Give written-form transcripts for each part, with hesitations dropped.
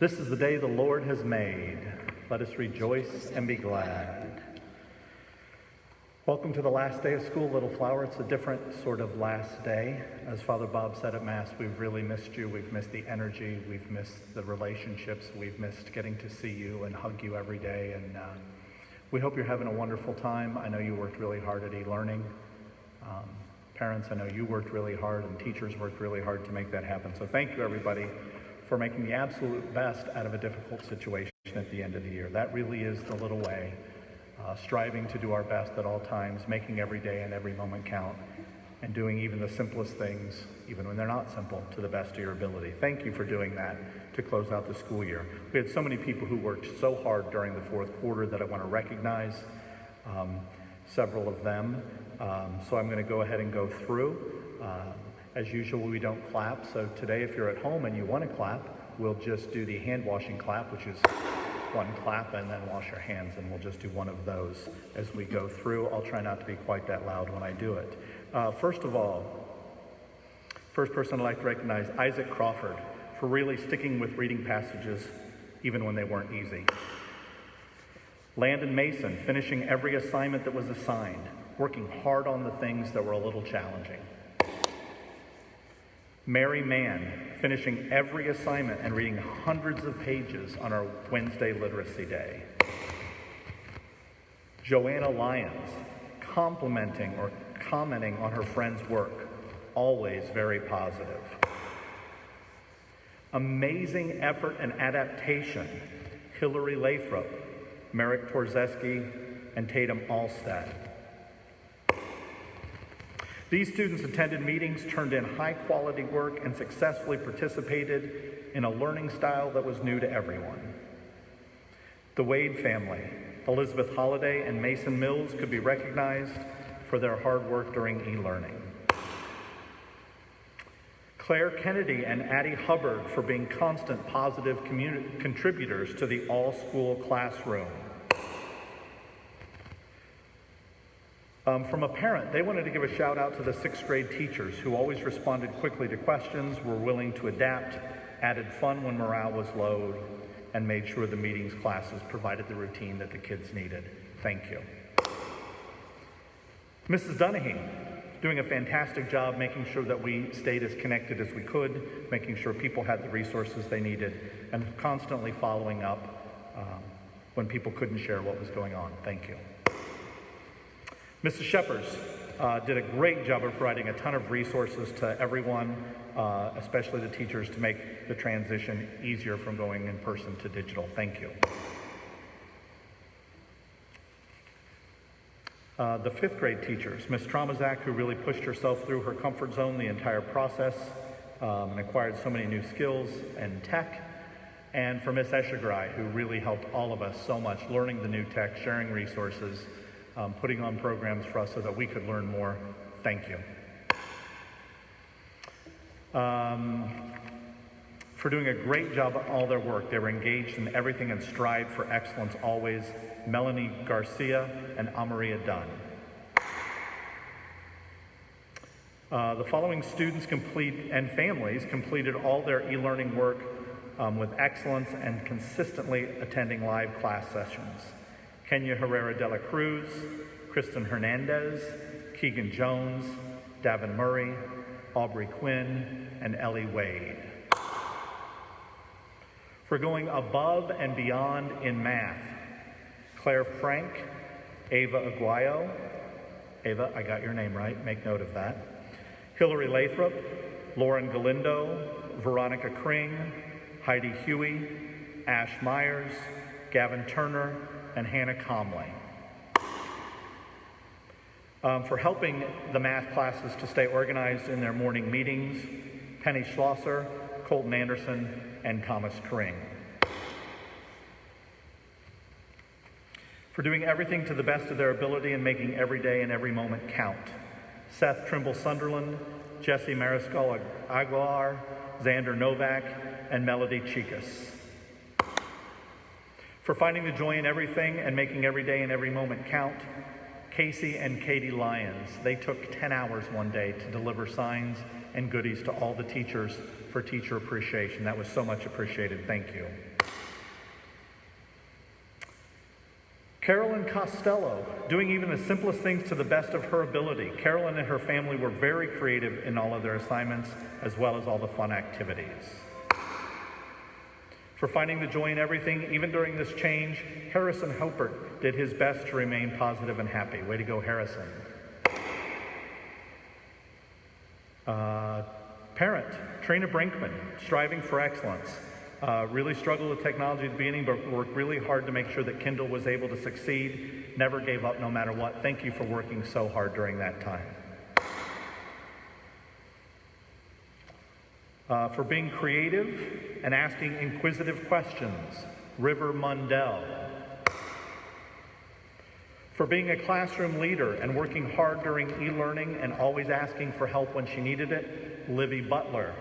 This is the day the Lord has made. Let us rejoice and be glad. Welcome to the last day of school, Little Flower. It's a different sort of last day. As Father Bob said at Mass, we've really missed you. We've missed the energy. We've missed the relationships. We've missed getting to see you and hug you every day. And we hope you're having a wonderful time. I know you worked really hard at e-learning. Parents, I know you worked really hard, and teachers worked really hard to make that happen. So thank you, everybody, for making the absolute best out of a difficult situation at the end of the year. That really is the little way, striving to do our best at all times, making every day and every moment count, and doing even the simplest things, even when they're not simple, to the best of your ability. Thank you for doing that to close out the school year. We had so many people who worked so hard during the fourth quarter that I want to recognize several of them. So I'm going to go ahead and go through. As usual, we don't clap, so today if you're at home and you want to clap, we'll just do the hand washing clap, which is one clap and then wash your hands, and we'll just do one of those as we go through. I'll try not to be quite that loud when I do it. First of all, first person I'd like to recognize, Isaac Crawford, for really sticking with reading passages even when they weren't easy. Landon Mason, finishing every assignment that was assigned, working hard on the things that were a little challenging. Mary Mann, finishing every assignment and reading hundreds of pages on our Wednesday Literacy Day. Joanna Lyons, complimenting or commenting on her friend's work, always very positive. Amazing effort and adaptation, Hillary Lathrop, Merrick Torzeski, and Tatum Allstat. These students attended meetings, turned in high-quality work, and successfully participated in a learning style that was new to everyone. The Wade family, Elizabeth Holliday and Mason Mills, could be recognized for their hard work during e-learning. Claire Kennedy and Addie Hubbard for being constant positive contributors to the all-school classroom. From a parent, they wanted to give a shout out to the 6th grade teachers who always responded quickly to questions, were willing to adapt, added fun when morale was low, and made sure the meetings classes provided the routine that the kids needed. Thank you. Mrs. Dunahee, doing a fantastic job making sure that we stayed as connected as we could, making sure people had the resources they needed, and constantly following up when people couldn't share what was going on. Thank you. Mrs. Shephers did a great job of providing a ton of resources to everyone, especially the teachers, to make the transition easier from going in person to digital. Thank you. The 5th grade teachers, Ms. Traumazak, who really pushed herself through her comfort zone the entire process and acquired so many new skills and tech. And for Ms. Eshagrai, who really helped all of us so much, learning the new tech, sharing resources, putting on programs for us so that we could learn more. Thank you. For doing a great job at all their work. They were engaged in everything and strived for excellence always. Melanie Garcia and Amaria Dunn. The following students and families completed all their e-learning work with excellence and consistently attending live class sessions. Kenya Herrera de la Cruz, Kristen Hernandez, Keegan Jones, Davin Murray, Aubrey Quinn, and Ellie Wade. For going above and beyond in math, Claire Frank, Ava Aguayo, Ava, I got your name right, make note of that, Hillary Lathrop, Lauren Galindo, Veronica Kring, Heidi Huey, Ash Myers, Gavin Turner, and Hannah Comley. For helping the math classes to stay organized in their morning meetings, Penny Schlosser, Colton Anderson, and Thomas Kring. For doing everything to the best of their ability and making every day and every moment count, Seth Trimble Sunderland, Jesse Mariscal Aguilar, Xander Novak, and Melody Chicas. For finding the joy in everything and making every day and every moment count, Casey and Katie Lyons. They took 10 hours one day to deliver signs and goodies to all the teachers for Teacher Appreciation. That was so much appreciated. Thank you. Carolyn Costello, doing even the simplest things to the best of her ability. Carolyn and her family were very creative in all of their assignments, as well as all the fun activities. For finding the joy in everything, even during this change, Harrison Hopert did his best to remain positive and happy. Way to go, Harrison. Parent, Trina Brinkman, striving for excellence. Really struggled with technology at the beginning, but worked really hard to make sure that Kindle was able to succeed. Never gave up no matter what. Thank you for working so hard during that time. For being creative and asking inquisitive questions, River Mundell. For being a classroom leader and working hard during e-learning and always asking for help when she needed it, Livy Butler.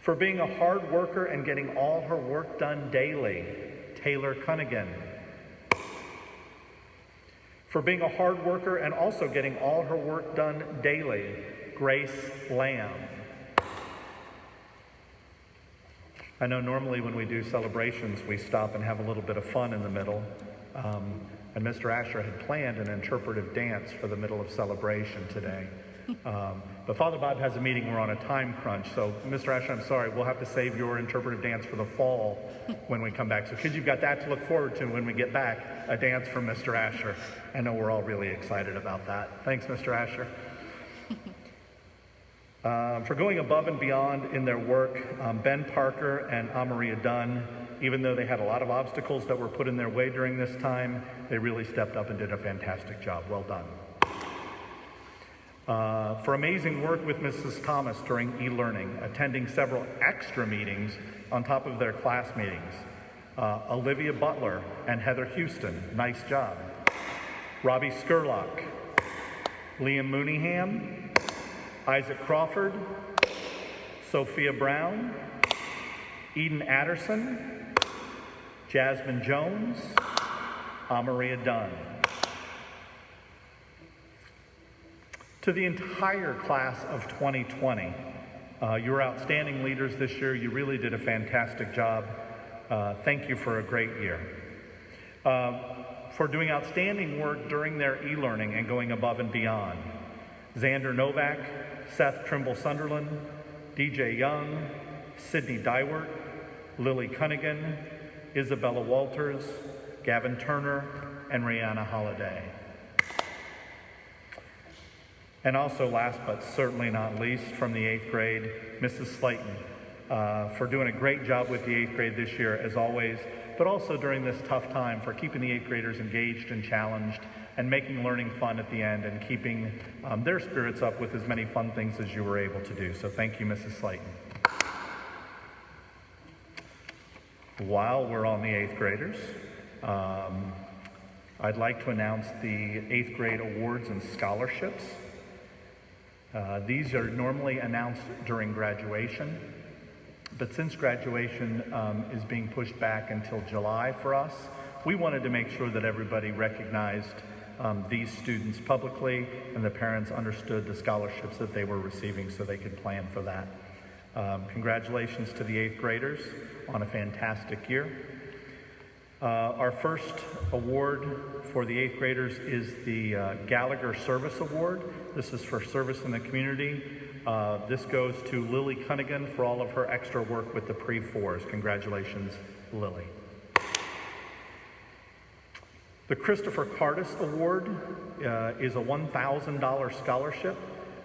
For being a hard worker and getting all her work done daily, Taylor Cunningham. For being a hard worker and also getting all her work done daily, Grace Lamb. I know normally when we do celebrations, we stop and have a little bit of fun in the middle. And Mr. Asher had planned an interpretive dance for the middle of celebration today. But Father Bob has a meeting, we're on a time crunch. So Mr. Asher, I'm sorry, we'll have to save your interpretive dance for the fall when we come back. So kids, you've got that to look forward to when we get back, a dance from Mr. Asher. I know we're all really excited about that. Thanks, Mr. Asher. For going above and beyond in their work, Ben Parker and Amaria Dunn, even though they had a lot of obstacles that were put in their way during this time, they really stepped up and did a fantastic job. Well done. For amazing work with Mrs. Thomas during e-learning, attending several extra meetings on top of their class meetings. Olivia Butler and Heather Houston, nice job. Robbie Skurlock, Liam Mooneyham, Isaac Crawford, Sophia Brown, Eden Adderson, Jasmine Jones, Amaria Dunn. To the entire class of 2020, you were outstanding leaders this year. You really did a fantastic job. Thank you for a great year. For doing outstanding work during their e-learning and going above and beyond. Xander Novak, Seth Trimble Sunderland, DJ Young, Sydney Dywert, Lily Cunningham, Isabella Walters, Gavin Turner, and Rihanna Holiday. And also last but certainly not least, from the 8th grade, Mrs. Slayton, for doing a great job with the 8th grade this year as always, but also during this tough time for keeping the 8th graders engaged and challenged and making learning fun at the end and keeping their spirits up with as many fun things as you were able to do. So thank you, Mrs. Slayton. While we're on the 8th graders, I'd like to announce the 8th grade awards and scholarships. These are normally announced during graduation, but since graduation is being pushed back until July for us, we wanted to make sure that everybody recognized these students publicly and the parents understood the scholarships that they were receiving so they could plan for that. Congratulations to the 8th graders on a fantastic year. Our first award for the 8th graders is the Gallagher Service Award. This is for service in the community. This goes to Lily Cunningham for all of her extra work with the pre-4s. Congratulations, Lily. The Christopher Cardis Award is a $1,000 scholarship,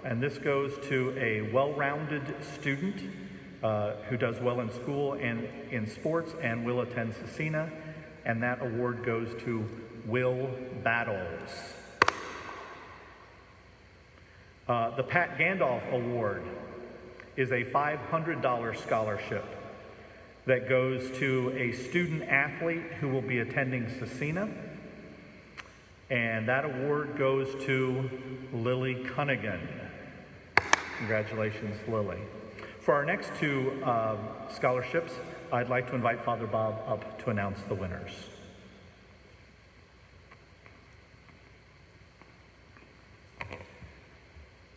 and this goes to a well-rounded student who does well in school and in sports and will attend Cecina, and that award goes to Will Battles. The Pat Gandolf Award is a $500 scholarship that goes to a student athlete who will be attending Cecina, and that award goes to Lily Cunningham. Congratulations, Lily. For our next two scholarships, I'd like to invite Father Bob up to announce the winners.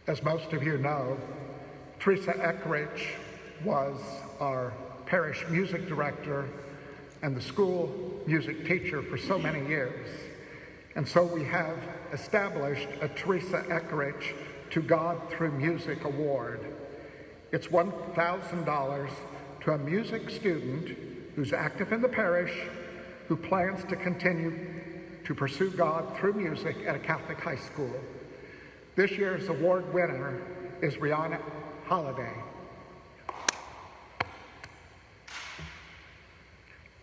As most of you know, Teresa Eckrich was our parish music director and the school music teacher for so many years. And so we have established a Teresa Eckerich To God Through Music Award. It's $1,000 to a music student who's active in the parish, who plans to continue to pursue God through music at a Catholic high school. This year's award winner is Rihanna Holiday.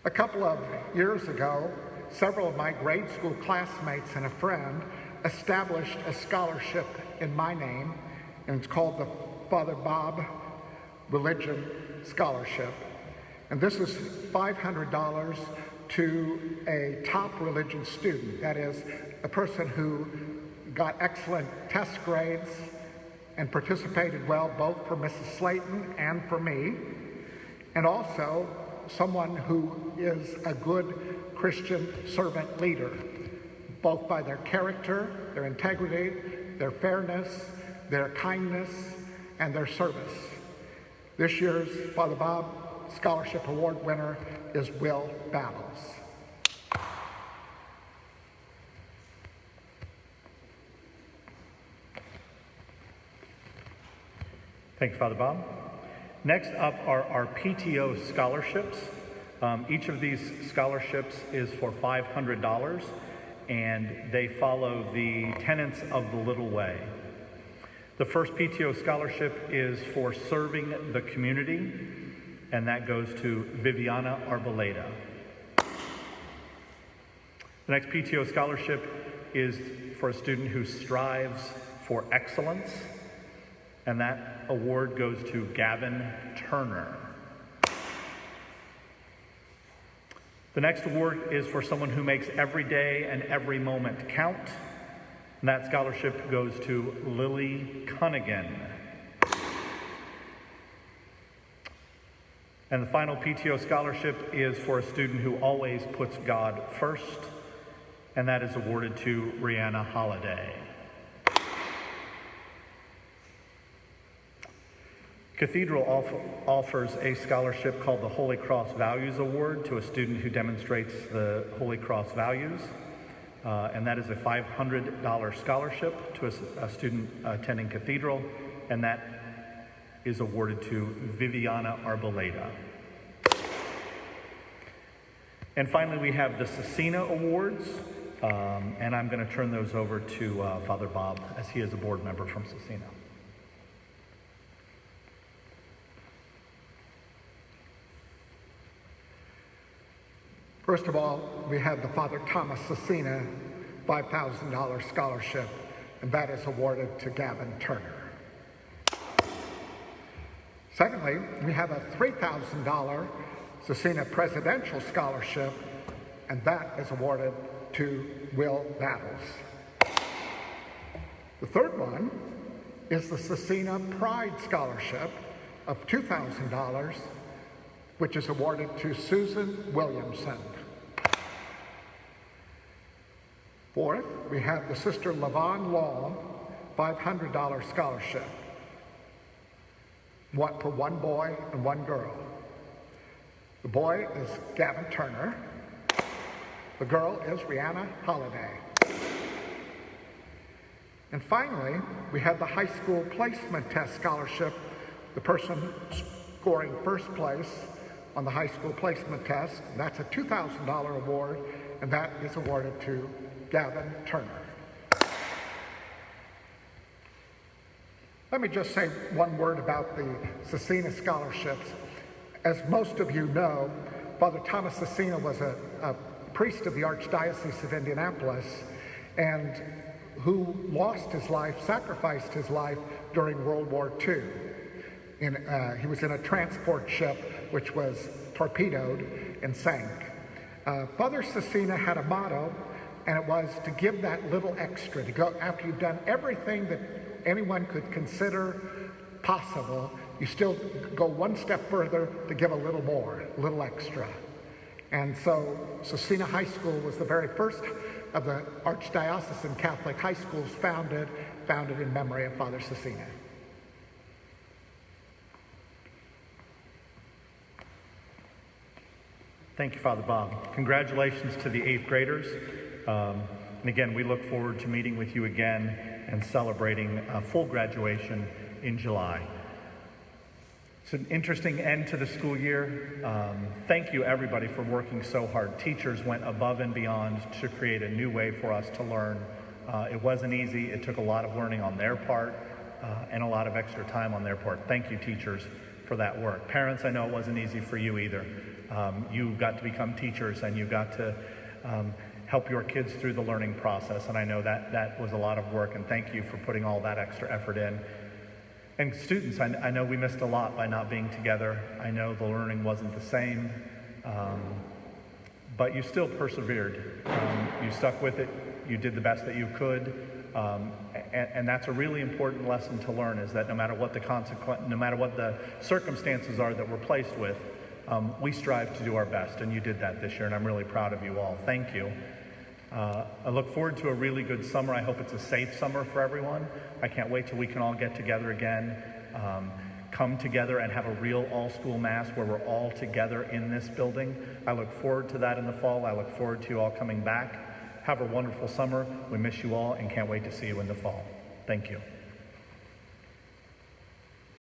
A couple of years ago, several of my grade school classmates and a friend established a scholarship in my name, and it's called the Father Bob Religion Scholarship. And this is $500 to a top religion student, that is, a person who got excellent test grades and participated well both for Mrs. Slayton and for me, and also someone who is a good Christian servant leader, both by their character, their integrity, their fairness, their kindness, and their service. This year's Father Bob Scholarship Award winner is Will Battles. Thank you, Father Bob. Next up are our PTO scholarships. Each of these scholarships is for $500, and they follow the tenets of the Little Way. The first PTO scholarship is for serving the community, and that goes to Viviana Arboleda. The next PTO scholarship is for a student who strives for excellence, and that award goes to Gavin Turner. The next award is for someone who makes every day and every moment count, and that scholarship goes to Lily Cunnigan. And the final PTO scholarship is for a student who always puts God first, and that is awarded to Rihanna Holiday. Cathedral offers a scholarship called the Holy Cross Values Award to a student who demonstrates the Holy Cross values, and that is a $500 scholarship to a student attending Cathedral, and that is awarded to Viviana Arboleda. And finally, we have the Cecina Awards, and I'm going to turn those over to Father Bob, as he is a board member from Cecina. First of all, we have the Father Thomas Cecina $5,000 scholarship, and that is awarded to Gavin Turner. Secondly, we have a $3,000 Cecina Presidential Scholarship, and that is awarded to Will Battles. The third one is the Cecina Pride Scholarship of $2,000, which is awarded to Susan Williamson. Fourth, we have the Sister Lavon Long $500 scholarship, for one boy and one girl. The boy is Gavin Turner. The girl is Rihanna Holiday. And finally, we have the High School Placement Test Scholarship, the person scoring first place on the High School Placement Test. That's a $2,000 award, and that is awarded to Gavin Turner. Let me just say one word about the Cecina scholarships. As most of you know, Father Thomas Cecina was a priest of the Archdiocese of Indianapolis, and who lost his life, sacrificed his life during World War II. He was in a transport ship which was torpedoed and sank. Father Cecina had a motto, and it was to give that little extra, to go after you've done everything that anyone could consider possible, you still go one step further to give a little more, a little extra. And so Cecina High School was the very first of the Archdiocesan Catholic high schools founded in memory of Father Cecina. Thank you, Father Bob. Congratulations to the 8th graders. And again, we look forward to meeting with you again and celebrating full graduation in July. It's an interesting end to the school year. Thank you, everybody, for working so hard. Teachers went above and beyond to create a new way for us to learn. It wasn't easy. It took a lot of learning on their part and a lot of extra time on their part. Thank you, teachers, for that work. Parents, I know it wasn't easy for you either. You got to become teachers and you got to help your kids through the learning process. And I know that was a lot of work, and thank you for putting all that extra effort in. And students, I know we missed a lot by not being together. I know the learning wasn't the same, but you still persevered. You stuck with it. You did the best that you could. And that's a really important lesson to learn, is that no matter what the circumstances are that we're placed with, we strive to do our best, and you did that this year, and I'm really proud of you all. Thank you. I look forward to a really good summer. I hope it's a safe summer for everyone. I can't wait till we can all get together again, come together and have a real all-school mass where we're all together in this building. I look forward to that in the fall. I look forward to you all coming back. Have a wonderful summer. We miss you all and can't wait to see you in the fall. Thank you.